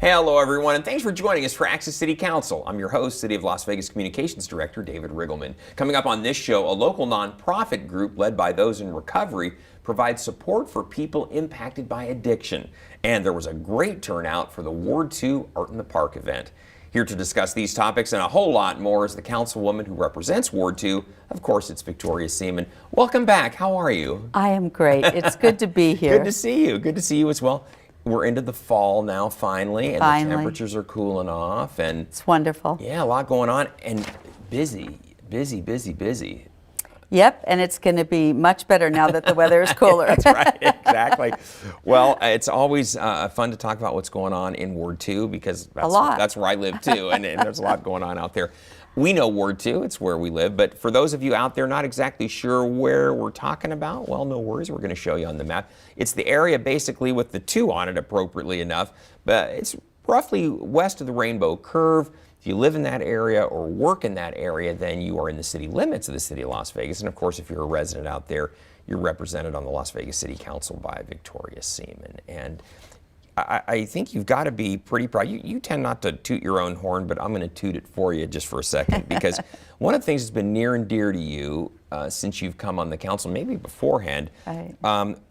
Hey, hello everyone, and thanks for joining us for Access City Council. I'm your host, City of Las Vegas Communications Director David Riggleman. Coming up on this show, a local nonprofit group led by those in recovery provides support for people impacted by addiction. And there was a great turnout for the Ward 2 Art in the Park event. Here to discuss these topics and a whole lot more is the councilwoman who represents Ward 2. Of course, it's Victoria Seaman. Welcome back. How are you? I am great. It's good to be here. Good to see you. Good to see you as well. We're into the fall now, finally, and the temperatures are cooling off, and it's wonderful. Yeah, a lot going on, and busy. Yep, and it's going to be much better now that the weather is cooler. That's right, exactly. Well, it's always fun to talk about what's going on in Ward 2 because that's where I live too, and there's a lot going on out there. We know Ward 2, it's where we live, but for those of you out there not exactly sure where we're talking about, well, no worries, we're going to show you on the map. It's the area basically with the 2 on it, appropriately enough, but it's roughly west of the Rainbow Curve. If you live in that area or work in that area, then you are in the city limits of the city of Las Vegas. And of course, if you're a resident out there, you're represented on the Las Vegas City Council by Victoria Seaman. And I think you've got to be pretty proud. You tend not to toot your own horn, but I'm going to toot it for you just for a second because one of the things that's been near and dear to you since you've come on the council, maybe beforehand,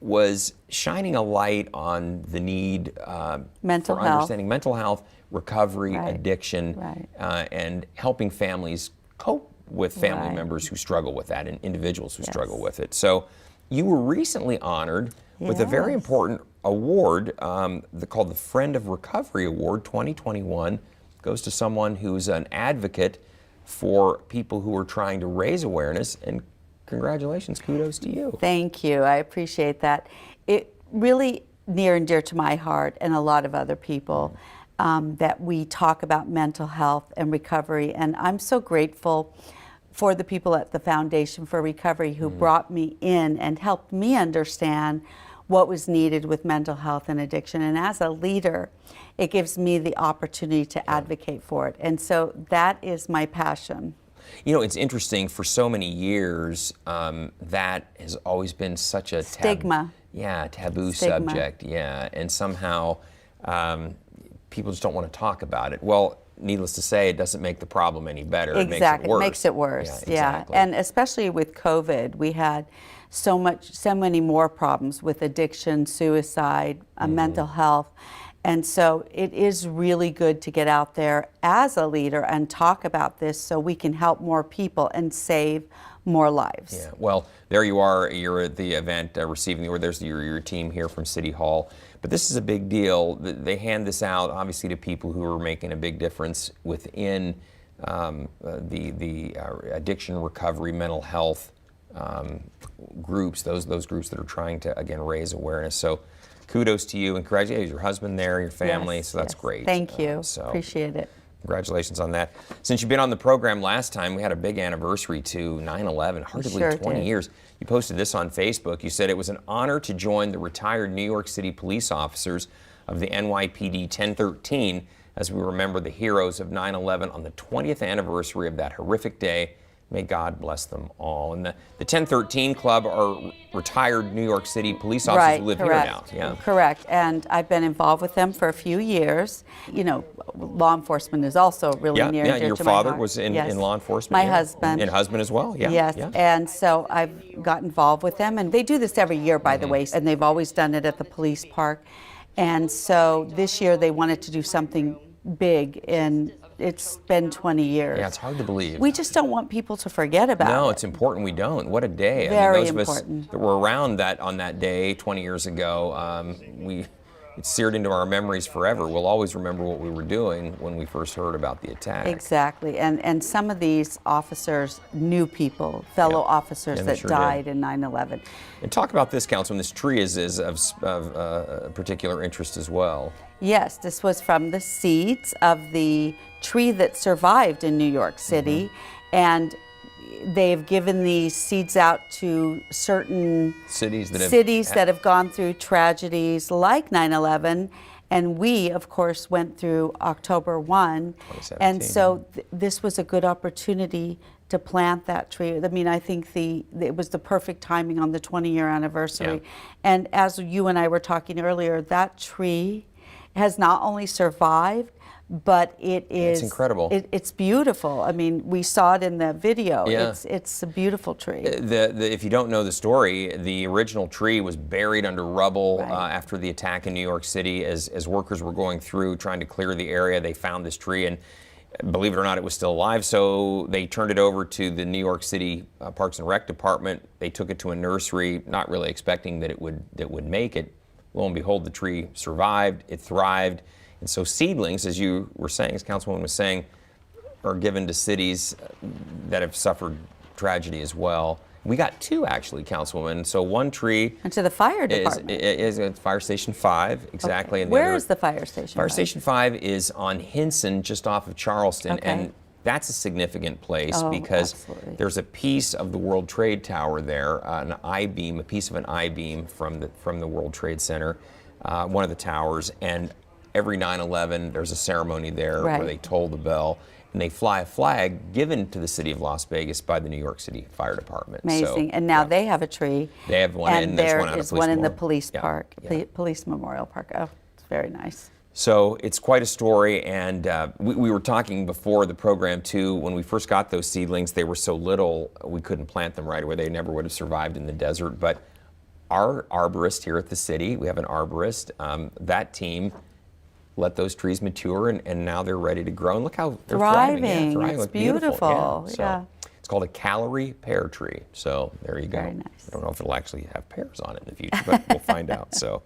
was shining a light on the need for understanding mental health, recovery, addiction, and helping families cope with family members who struggle with that and individuals who struggle with it. So you were recently honored with a very important award called the Friend of Recovery Award 2021. Goes to someone who's an advocate for people who are trying to raise awareness, and congratulations, kudos to you. Thank you, I appreciate that. It really near and dear to my heart and a lot of other people that we talk about mental health and recovery, and I'm so grateful for the people at the Foundation for Recovery who brought me in and helped me understand what was needed with mental health and addiction. And as a leader, it gives me the opportunity to advocate for it. And so that is my passion. You know, it's interesting, for so many years, that has always been such a stigma. Taboo subject, and somehow people just don't want to talk about it. Well, needless to say, it doesn't make the problem any better. Exactly, it makes it worse. Yeah, exactly. And especially with COVID, we had so many more problems with addiction, suicide, mental health. And so it is really good to get out there as a leader and talk about this so we can help more people and save more lives. Yeah, well, there you are. You're at the event receiving the award. There's your team here from City Hall. But this is a big deal. They hand this out, obviously, to people who are making a big difference within the addiction recovery, mental health groups, those groups that are trying to, again, raise awareness. So kudos to you, and congratulations, your husband there, your family, so that's great. Thank you, appreciate it. Congratulations on that. Since you've been on the program last time, we had a big anniversary to 9/11, hard to believe, 20 years. You posted this on Facebook. You said it was an honor to join the retired New York City police officers of the NYPD 1013 as we remember the heroes of 9/11 on the 20th anniversary of that horrific day. May God bless them all. And the 1013 Club are retired New York City police officers who live here now. Yeah. Correct. And I've been involved with them for a few years. You know, law enforcement is also really near and dear to my heart. Your father was in law enforcement. My husband. And husband as well. Yeah. Yes. Yeah. And so I've got involved with them. And they do this every year, by the way. And they've always done it at the police park. And so this year they wanted to do something big, and it's been 20 years. Yeah, it's hard to believe. We just don't want people to forget about it. No, it's important we don't. What a day. Very those important. of us that were around on that day 20 years ago, it's seared into our memories forever. We'll always remember what we were doing when we first heard about the attack. Exactly, and some of these officers knew people, fellow officers that died in 9/11. And talk about this, Councilman. This tree is of particular interest as well. Yes, this was from the seeds of the tree that survived in New York City, and they've given these seeds out to certain cities that have gone through tragedies like 9/11, and we, of course, went through October 1, and so this was a good opportunity to plant that tree. I mean, I think it was the perfect timing on the 20-year anniversary. And as you and I were talking earlier, that tree has not only survived, but it is... It's incredible. It's beautiful. I mean, we saw it in the video. Yeah. It's a beautiful tree. If you don't know the story, the original tree was buried under rubble Right. after the attack in New York City. As workers were going through trying to clear the area, they found this tree, and believe it or not, it was still alive. So they turned it over to the New York City Parks and Rec Department. They took it to a nursery, not really expecting that it would make it. Lo and behold, the tree survived. It thrived. And so seedlings, as you were saying, as Councilwoman was saying, are given to cities that have suffered tragedy as well. We got 2, actually, Councilwoman. So one tree... And to the fire department. Is at Fire Station 5, exactly. Okay. And Where is the fire station? Fire Station 5 is on Hinson, just off of Charleston. Okay. And that's a significant place because absolutely. there's a piece of the World Trade Tower there, an I-beam, a piece of an I-beam from the World Trade Center, one of the towers. And every 9/11, there's a ceremony there Right. where they toll the bell. And they fly a flag given to the city of Las Vegas by the New York City Fire Department. Amazing. So, and now yeah. they have a tree. They have one, and and there's there one out is of one in the Memorial. police Yeah, park, yeah. Police Memorial Park. Oh, it's very nice. So it's quite a story, and we were talking before the program too. When we first got those seedlings, they were so little we couldn't plant them right away. They never would have survived in the desert. But our arborist here at the city, we have an arborist. That team let those trees mature, and now they're ready to grow. And look how they're thriving. Yeah, thriving. It's Look beautiful. Yeah. Yeah. So it's called a calorie pear tree. So there you go. Very nice. I don't know if it'll actually have pears on it in the future, but we'll find out. So,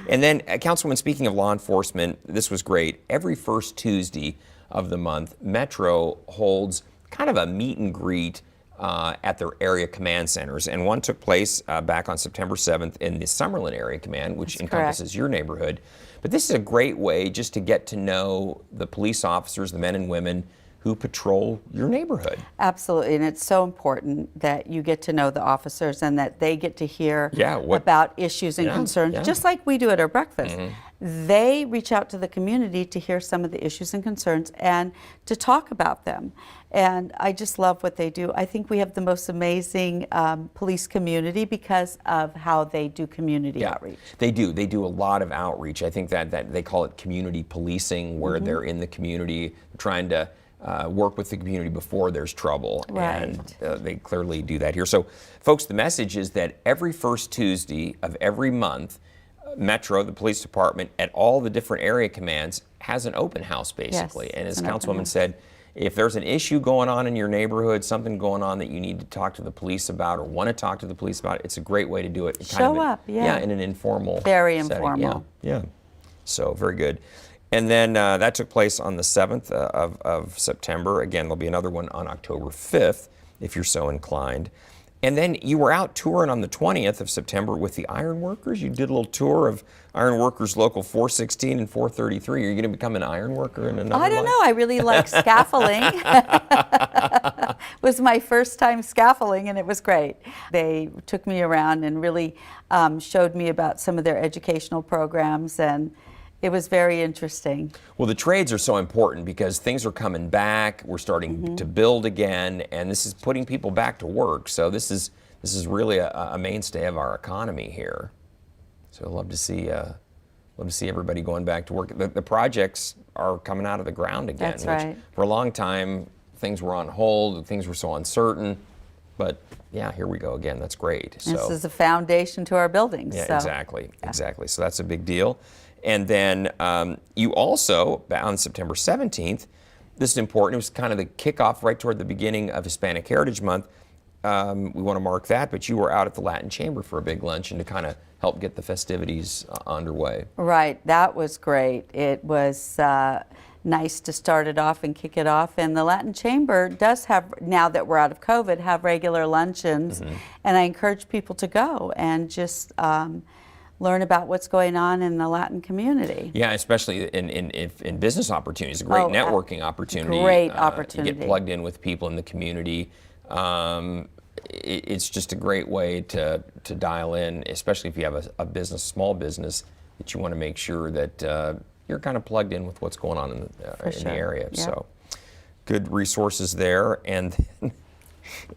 and then, Councilwoman, speaking of law enforcement, this was great. Every first Tuesday of the month, Metro holds kind of a meet and greet at their area command centers. And one took place back on September 7th in the Summerlin Area Command, which encompasses your neighborhood. But this is a great way just to get to know the police officers, the men and women who patrol your neighborhood. Absolutely, and it's so important that you get to know the officers and that they get to hear about issues and concerns, just like we do at our breakfast. They reach out to the community to hear some of the issues and concerns and to talk about them. And I just love what they do. I think we have the most amazing police community because of how they do community outreach. They do. They do a lot of outreach. I think that they call it community policing, where they're in the community trying to work with the community before there's trouble. Right. And they clearly do that here. So, folks, the message is that every first Tuesday of every month, Metro, the police department, at all the different area commands, has an open house, basically. Yes, and as an open Councilwoman house. said, if there's an issue going on in your neighborhood, something going on that you need to talk to the police about or want to talk to the police about, it's a great way to do it. Show up, Yeah, in an informal Very setting. informal. Yeah. So, very good. And then that took place on the 7th of September. Again, there'll be another one on October 5th, if you're so inclined. And then you were out touring on the 20th of September with the ironworkers. You did a little tour of ironworkers local 416 and 433. Are you going to become an ironworker in another I don't life? know. I really like scaffolding. It was my first time scaffolding, and it was great. They took me around and really showed me about some of their educational programs, and it was very interesting. Well, the trades are so important because things are coming back. We're starting to build again, and this is putting people back to work. So this is really a mainstay of our economy here. So I'd love to see everybody going back to work. The projects are coming out of the ground again. That's right. Which for a long time things were on hold. Things were so uncertain. But yeah, here we go again. That's great. This is a foundation to our buildings. Yeah, so. exactly. So that's a big deal. And then you also, on September 17th, this is important, it was kind of the kickoff right toward the beginning of Hispanic Heritage Month. We want to mark that, but you were out at the Latin Chamber for a big luncheon to kind of help get the festivities underway. Right, that was great. It was nice to start it off and kick it off. And the Latin Chamber does have, now that we're out of COVID, have regular luncheons. And I encourage people to go and just learn about what's going on in the Latin community. Yeah, especially in business opportunities, a great networking opportunity. Great opportunity. To get plugged in with people in the community. It's just a great way to dial in, especially if you have a business, small business, that you want to make sure that you're kind of plugged in with what's going on in the area. Yep. So good resources there. And then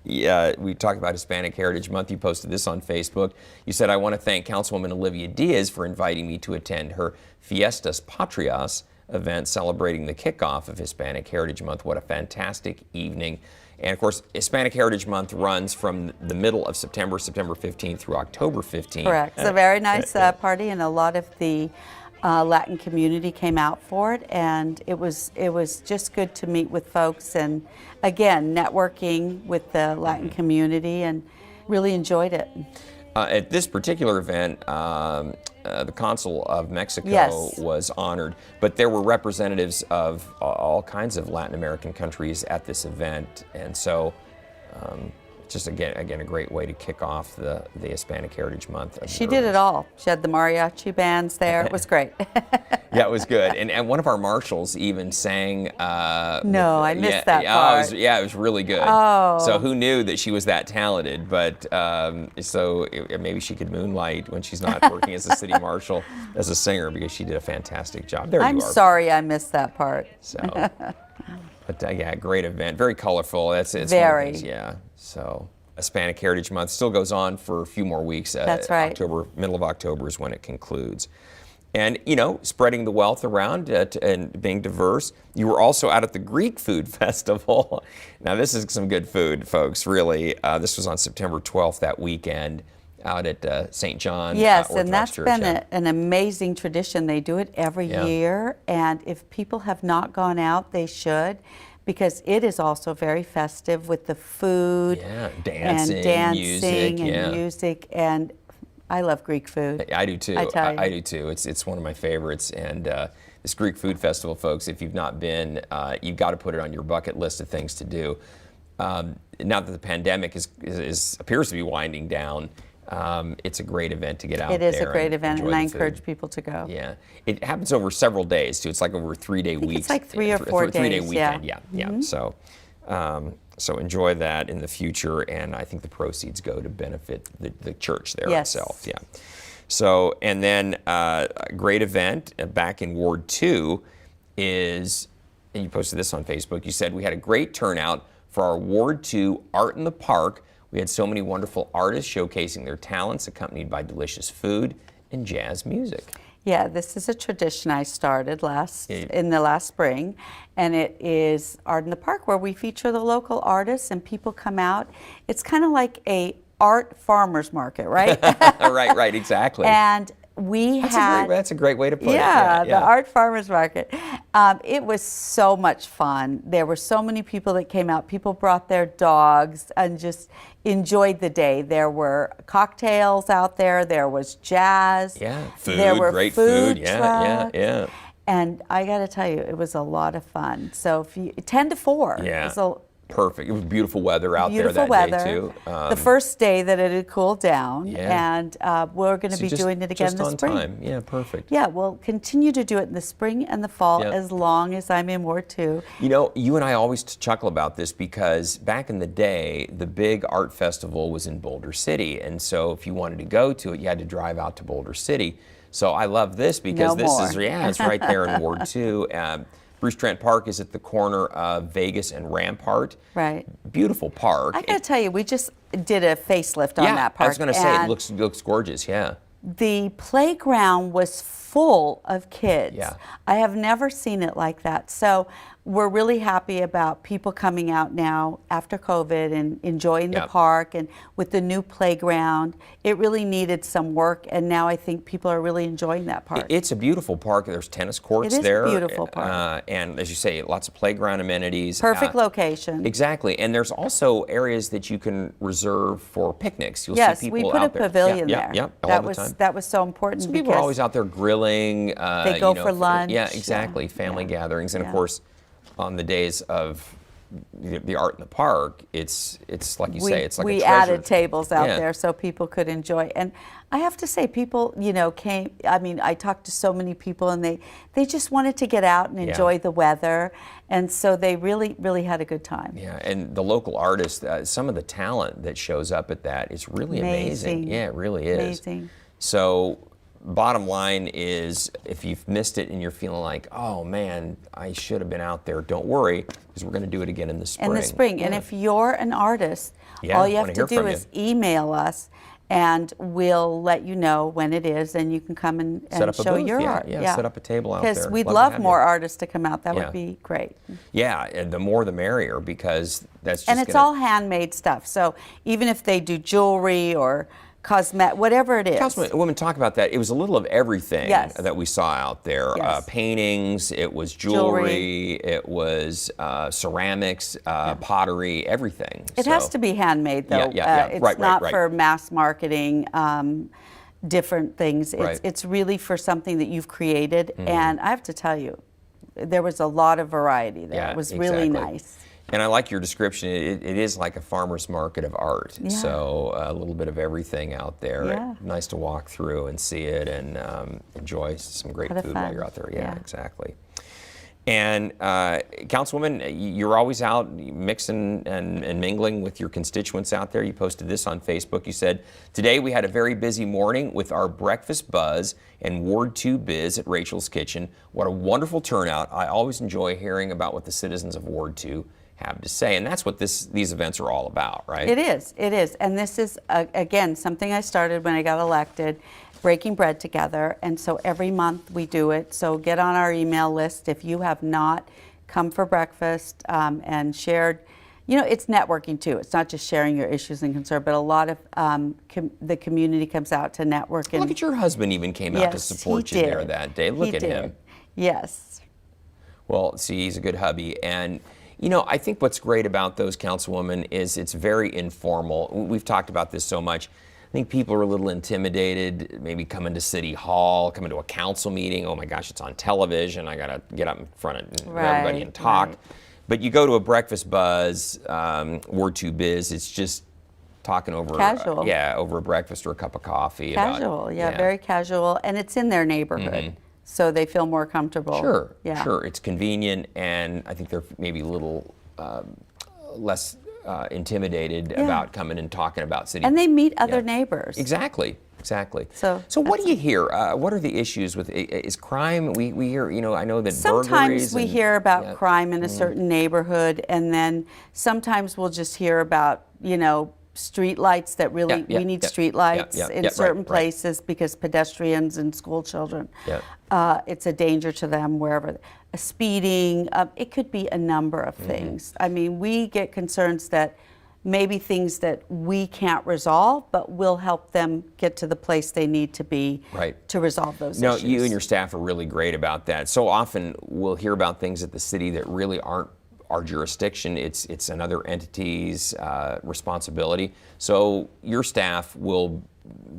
Yeah, we talked about Hispanic Heritage Month. You posted this on Facebook. You said, I want to thank Councilwoman Olivia Diaz for inviting me to attend her Fiestas Patrias event celebrating the kickoff of Hispanic Heritage Month. What a fantastic evening. And of course, Hispanic Heritage Month runs from the middle of September, September 15th through October 15th. Correct. It's a very nice party, and a lot of the Latin community came out for it, and it was just good to meet with folks, and again, networking with the Latin community, and really enjoyed it. At this particular event, the Consul of Mexico Yes. was honored, but there were representatives of all kinds of Latin American countries at this event, and so just again a great way to kick off the Hispanic Heritage Month. She did it all. She had the mariachi bands there. It was great. Yeah, it was good. And one of our marshals even sang. No, I missed that part. It was really good. Oh. So who knew that she was that talented? But maybe she could moonlight when she's not working as a city marshal as a singer, because she did a fantastic job. There I'm you are. sorry I missed that part. So, but yeah, great event. Very colorful. It's Very. One of these, yeah. So Hispanic Heritage Month still goes on for a few more weeks. That's right. October, middle of October is when it concludes. And, spreading the wealth around and being diverse. You were also out at the Greek Food Festival. Now, this is some good food, folks, really. This was on September 12th, that weekend, out at St. John. Yes, Orthodox and that's Church. been an amazing tradition. They do it every year, and if people have not gone out, they should, because it is also very festive with the food, dancing, music, and I love Greek food. I do too. I tell you. I do too. It's one of my favorites. And this Greek Food Festival, folks, if you've not been, you've got to put it on your bucket list of things to do. Now that the pandemic appears to be winding down, it's a great event to get out there. It is a great event, and I encourage people to go. Yeah, it happens over several days too. It's like over a 3-day week. It's like 3 or 4 days. 3-day weekend. Yeah. Yeah. So enjoy that in the future, and I think the proceeds go to benefit the church there itself. Yeah. So, and then a great event back in Ward 2 is, and you posted this on Facebook, you said, we had a great turnout for our Ward 2 Art in the Park. We had so many wonderful artists showcasing their talents, accompanied by delicious food and jazz music. Yeah, this is a tradition I started in the last spring, and it is Art in the Park, where we feature the local artists and people come out. It's kind of like a art farmer's market, right? right, exactly. And that's a great way to put it. Yeah, the art farmers market. It was so much fun. There were so many people that came out. People brought their dogs and just enjoyed the day. There were cocktails out there. There was jazz. Yeah, food. There were great food food. trucks. Yeah. And I got to tell you, it was a lot of fun. So if you 10 to 4. Yeah. It was perfect. It was beautiful weather out there that day too. The first day that it had cooled down, and we're going to be doing it again just this spring. on time. Yeah, perfect. Yeah, we'll continue to do it in the spring and the fall as long as I'm in Ward 2. You and I always chuckle about this, because back in the day, the big art festival was in Boulder City, and so if you wanted to go to it, you had to drive out to Boulder City. So I love this because it's right there in Ward 2. Bruce Trent Park is at the corner of Vegas and Rampart. Right. Beautiful park. I got to tell you, we just did a facelift on that park. I was going to say, it looks gorgeous, yeah. The playground was full of kids. Yeah. I have never seen it like that. So we're really happy about people coming out now after COVID and enjoying the park, and with the new playground. It really needed some work, and now I think people are really enjoying that park. It's a beautiful park. There's tennis courts there. It is a beautiful park. And as you say, lots of playground amenities. Perfect location. Exactly. And there's also areas that you can reserve for picnics. You'll see people we put out a pavilion there. Yeah, that was so important. So people are always out there grilling. They go for lunch. Yeah, exactly. Family gatherings. And of course, on the days of the Art in the Park, it's like you say, it's like a treasure. We added tables out there so people could enjoy. And I have to say, people, came. I mean, I talked to so many people, and they just wanted to get out and enjoy the weather, and so they really, really had a good time. Yeah, and the local artists, some of the talent that shows up at that is really amazing. Yeah, it really is. Amazing. So bottom line is, if you've missed it and you're feeling like, oh man, I should have been out there, don't worry, because we're going to do it again in the spring. In the spring. Yeah. And if you're an artist, Yeah, all you have wanna to hear do from is email us, and we'll let you know when it is, and you can come and Set up a show booth. your Yeah, art. yeah, set up a table out there. Because we'd Love to love have more you. artists to come out. That Yeah. would be great. Yeah, and the more the merrier, because that's just And it's all handmade stuff. So even if they do jewelry or cosmetic, whatever it is. Councilwoman, talk about that. It was a little of everything Yes. that we saw out there. Yes. Paintings, it was jewelry, it was ceramics, pottery, everything. It has to be handmade, though. Yeah. It's Right, not right. for mass marketing, different things. Right. It's really for something that you've created. Mm-hmm. And I have to tell you, there was a lot of variety there. Yeah, It was really exactly. nice. And I like your description. It is like a farmer's market of art. Yeah. So a little bit of everything out there. Yeah. Nice to walk through and see it and enjoy some great Have food while fun. you're out there. Yeah, Yeah. exactly. And Councilwoman, you're always out mixing and mingling with your constituents out there. You posted this on Facebook. You said, today we had a very busy morning with our breakfast buzz and Ward 2 biz at Rachel's Kitchen. What a wonderful turnout. I always enjoy hearing about what the citizens of Ward 2 have to say. And that's what these events are all about, right? It is. And this is, again, something I started when I got elected, breaking bread together. And so every month we do it. So get on our email list if you have not come for breakfast and shared. You know, it's networking too. It's not just sharing your issues and concerns, but a lot of the community comes out to network. And Look at your husband even came out to Yes, support he you there did. that day. Look He at did. him. Yes. Well, see, he's a good hubby. And, you know, I think what's great about those, Councilwoman, is it's very informal. We've talked about this so much. I think people are a little intimidated, maybe coming to City Hall, coming to a council meeting. Oh my gosh, it's on television. I got to get up in front of everybody and talk. Right. But you go to a breakfast buzz, Ward 2 biz, it's just talking over Casual. over a breakfast or a cup of coffee. Casual, very casual. And it's in their neighborhood. So they feel more comfortable. Sure, Yeah. sure. It's convenient, and I think they're maybe a little less intimidated about coming and talking about city. And they meet other neighbors. Exactly. So what do you hear? What are the issues with? Is crime? We hear, you know, I know that Sometimes burglaries we and- hear about yeah. crime in a certain neighborhood, and then sometimes we'll just hear about, you know, street lights that really, we need street lights in certain places because pedestrians and school children, it's a danger to them wherever. Speeding, it could be a number of things. I mean, we get concerns that maybe things that we can't resolve, but we'll help them get to the place they need to be to resolve those No, issues. you and your staff are really great about that. So often we'll hear about things at the city that really aren't our jurisdiction. It's another entity's responsibility. So your staff will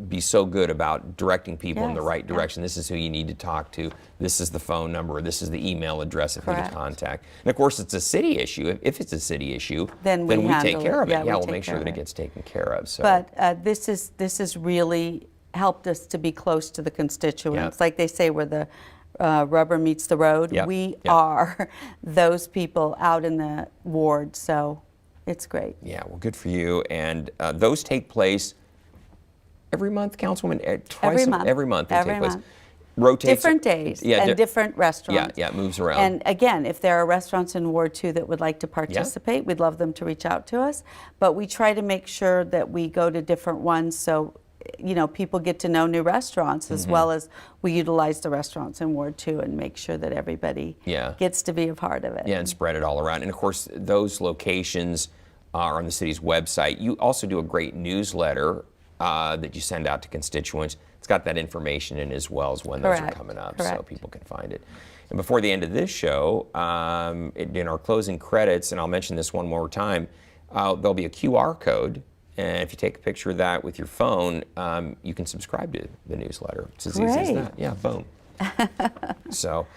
be so good about directing people in the right direction. This is who you need to talk to. This is the phone number. This is the email address if you need to contact. And of course, it's a city issue. If it's a city issue, then we take care of it. Yeah, we'll make sure that it gets taken care of. So. But this has really helped us to be close to the constituents. Like they say, where the rubber meets the road. We are those people out in the ward. So it's great. Yeah, well, good for you. And those take place every month, Councilwoman? Every month they take place. Rotates. Different days and different restaurants. Yeah, it moves around. And again, if there are restaurants in Ward 2 that would like to participate, we'd love them to reach out to us. But we try to make sure that we go to different ones so, you know, people get to know new restaurants as well as we utilize the restaurants in Ward 2 and make sure that everybody gets to be a part of it. Yeah, and spread it all around. And of course, those locations are on the city's website. You also do a great newsletter that you send out to constituents. It's got that information in as well as when those are coming up, so people can find it. And before the end of this show, in our closing credits, and I'll mention this one more time, there'll be a QR code. And if you take a picture of that with your phone, you can subscribe to the newsletter. It's as easy as that. Yeah, boom. So,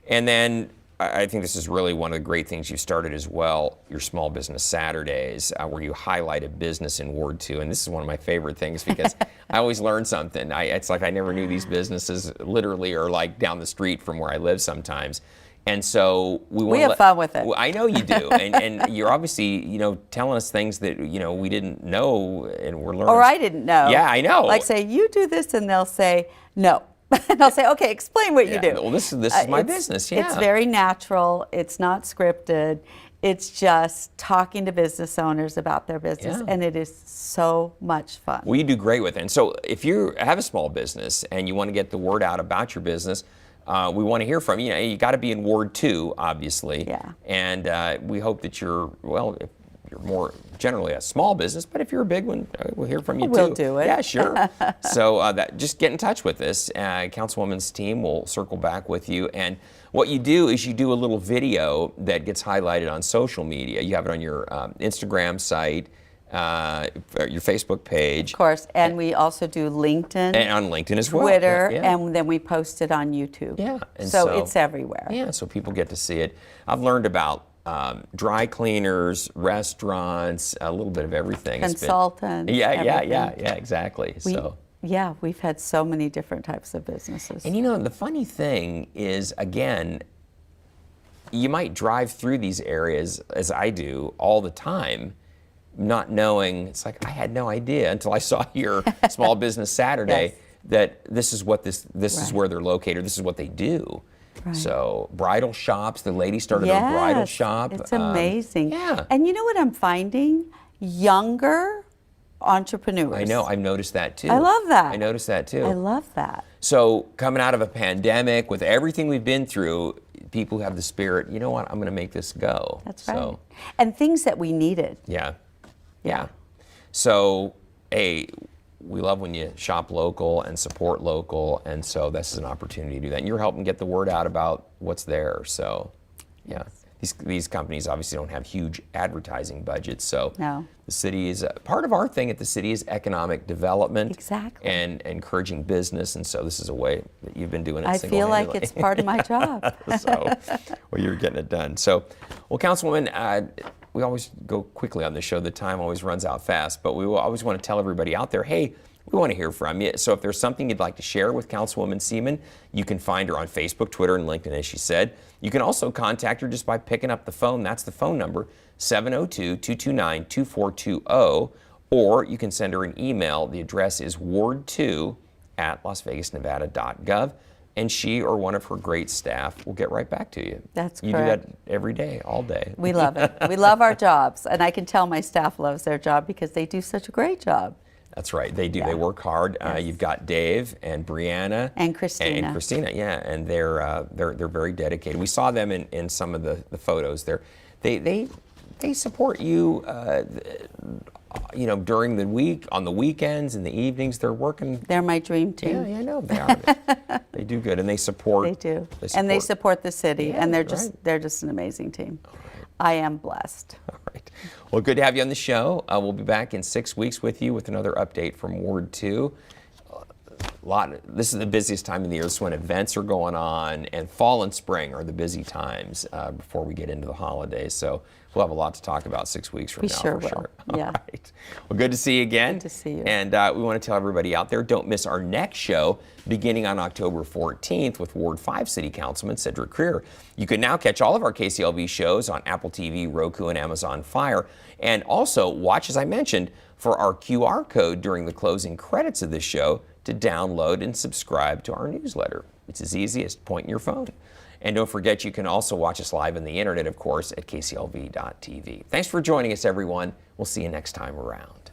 and then I think this is really one of the great things you started as well, your Small Business Saturdays, where you highlight a business in Ward 2. And this is one of my favorite things because I always learn something. It's like I never knew these businesses literally are like down the street from where I live sometimes. And so we have fun with it. I know you do, and you're obviously, you know, telling us things that, you know, we didn't know, and we're learning. Or I didn't know. Yeah, I know. Like say, you do this, and they'll say, no, And I'll say, okay, explain what you do. Well, this is my business. Yeah. It's very natural. It's not scripted. It's just talking to business owners about their business, and it is so much fun. Well, you do great with it. And so if you have a small business and you want to get the word out about your business, we want to hear from you. You got to be in Ward 2, obviously. Yeah. And we hope that you're more generally a small business, but if you're a big one, we'll hear from you too. We'll do it. Yeah, sure. So just get in touch with us. Councilwoman's team will circle back with you. And what you do is you do a little video that gets highlighted on social media. You have it on your Instagram site, your Facebook page. Of course, and we also do LinkedIn. And on LinkedIn as well. Twitter, Yeah. and then we post it on YouTube. Yeah. And so it's everywhere. Yeah, so people get to see it. I've learned about dry cleaners, restaurants, a little bit of everything. Consultants. Yeah, exactly. We've had so many different types of businesses. And the funny thing is, again, you might drive through these areas, as I do, all the time, not knowing, it's like, I had no idea until I saw your Small Business Saturday that this is what this is where they're located, this is what they do. Right. So bridal shops, the lady started a bridal shop. It's amazing. Yeah. And you know what I'm finding? Younger entrepreneurs. I know, I've noticed that too. I love that. I noticed that too. I love that. So coming out of a pandemic, with everything we've been through, people have the spirit, you know what, I'm going to make this go. That's right. And things that we needed. Yeah. So, we love when you shop local and support local, and so this is an opportunity to do that. And you're helping get the word out about what's there. So, yeah. These companies obviously don't have huge advertising budgets, so the city is part of our thing at the city is economic development. Exactly. And encouraging business, and so this is a way that you've been doing it. I feel like it's part of my job. So, well, you're getting it done. So, well, Councilwoman, we always go quickly on the show. The time always runs out fast, but we always want to tell everybody out there, hey, we want to hear from you. So if there's something you'd like to share with Councilwoman Seaman, you can find her on Facebook, Twitter, and LinkedIn, as she said. You can also contact her just by picking up the phone. That's the phone number, 702-229-2420, or you can send her an email. The address is ward2@lasvegasnevada.gov. And she or one of her great staff will get right back to you. That's correct. You do that every day, all day. We love it. We love our jobs. And I can tell my staff loves their job because they do such a great job. That's right. They do. Yeah. They work hard. Yes. You've got Dave and Brianna. And Christina. And Christina, yeah. And they're very dedicated. We saw them in some of the photos there. They support you, during the week, on the weekends, in the evenings. They're working. They're my dream team. Yeah, I know they are. They do good, and they support. They do, and they support the city, and they're just an amazing team. All right. I am blessed. All right. Well, good to have you on the show. We'll be back in 6 weeks with you with another update from Ward 2. This is the busiest time of the year. This is when events are going on, and fall and spring are the busy times before we get into the holidays. So we'll have a lot to talk about 6 weeks from now. We sure will. Sure. Yeah. All right. Well, good to see you again. Good to see you. And we want to tell everybody out there, don't miss our next show beginning on October 14th with Ward 5 City Councilman Cedric Creer. You can now catch all of our KCLV shows on Apple TV, Roku, and Amazon Fire. And also watch, as I mentioned, for our QR code during the closing credits of this show to download and subscribe to our newsletter. It's as easy as pointing your phone. And don't forget, you can also watch us live on the internet, of course, at kclv.tv. Thanks for joining us, everyone. We'll see you next time around.